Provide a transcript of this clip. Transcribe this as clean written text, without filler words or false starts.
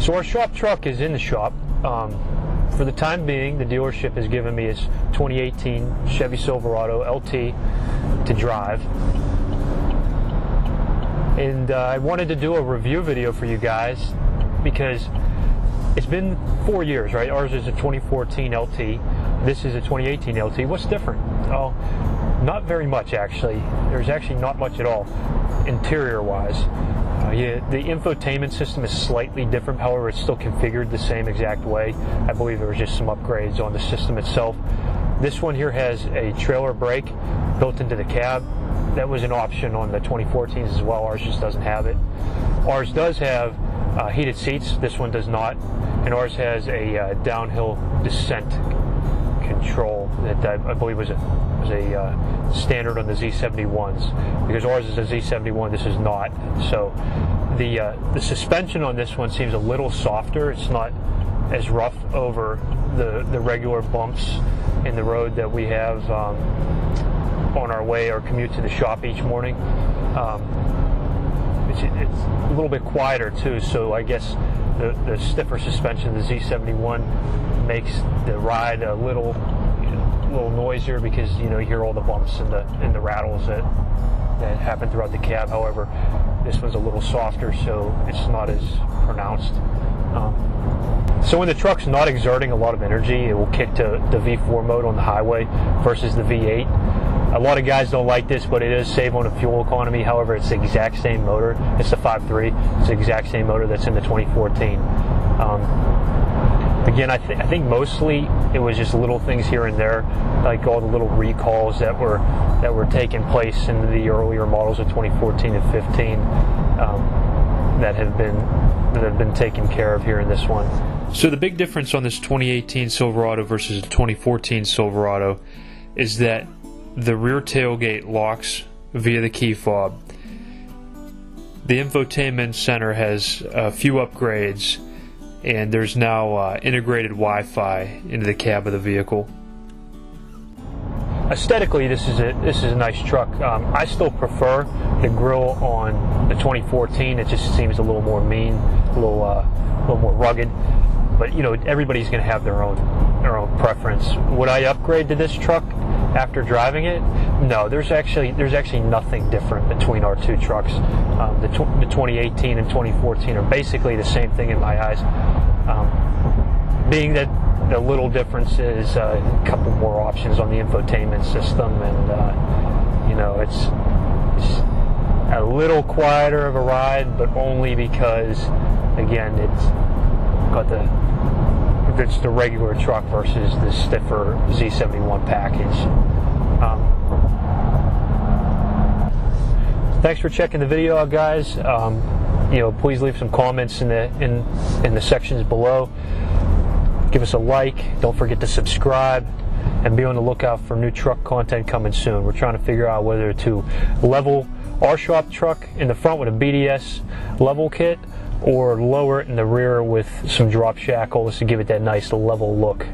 So our shop truck is in the shop. For the time being, the dealership has given me his 2018 Chevy Silverado LT to drive. And I wanted to do a review video for you guys because it's been 4 years, right? Ours is a 2014 LT. This is a 2018 LT. What's different? Oh, not very much actually. There's actually not much at all, interior-wise. The infotainment system is slightly different, however it's still configured the same exact way. I believe there was just some upgrades on the system itself. This one here has a trailer brake built into the cab. That was an option on the 2014s as well. Ours just doesn't have it. Ours does have heated seats. This one does not. And ours has a downhill descent control that I believe was a standard on the Z71s, because ours is a Z71, this is not. So the suspension on this one seems a little softer. It's not as rough over the regular bumps in the road that we have on our way or commute to the shop each morning. It's a little bit quieter too, so I guess the stiffer suspension of the Z71 makes the ride a little noisier, because you hear all the bumps and the rattles that happen throughout the cab. However, this one's a little softer, so it's not as pronounced. So when the truck's not exerting a lot of energy, it will kick to the V4 mode on the highway versus the V8. A lot of guys don't like this, but it does save on the fuel economy. However, it's the exact same motor. It's the 5.3. It's the exact same motor that's in the 2014. Again, I think mostly it was just little things here and there, like all the little recalls that were taking place in the earlier models of 2014 and 15 that have been taken care of here in this one. So the big difference on this 2018 Silverado versus the 2014 Silverado is that the rear tailgate locks via the key fob. The infotainment center has a few upgrades, and there's now integrated Wi-Fi into the cab of the vehicle. Aesthetically, this is a nice truck. I still prefer the grille on the 2014. It just seems a little more mean, a little more rugged. But everybody's going to have their own preference. Would I upgrade to this truck after driving it? No, there's actually nothing different between our two trucks. The 2018 and 2014 are basically the same thing in my eyes. Being that the little difference is a couple more options on the infotainment system, and it's a little quieter of a ride, but only because, again, it's the regular truck versus the stiffer Z71 package. Thanks for checking the video out, guys. Please leave some comments in the sections below. Give us a like. Don't forget to subscribe, and be on the lookout for new truck content coming soon. We're trying to figure out whether to level our shop truck in the front with a BDS level kit, or lower it in the rear with some drop shackles to give it that nice level look.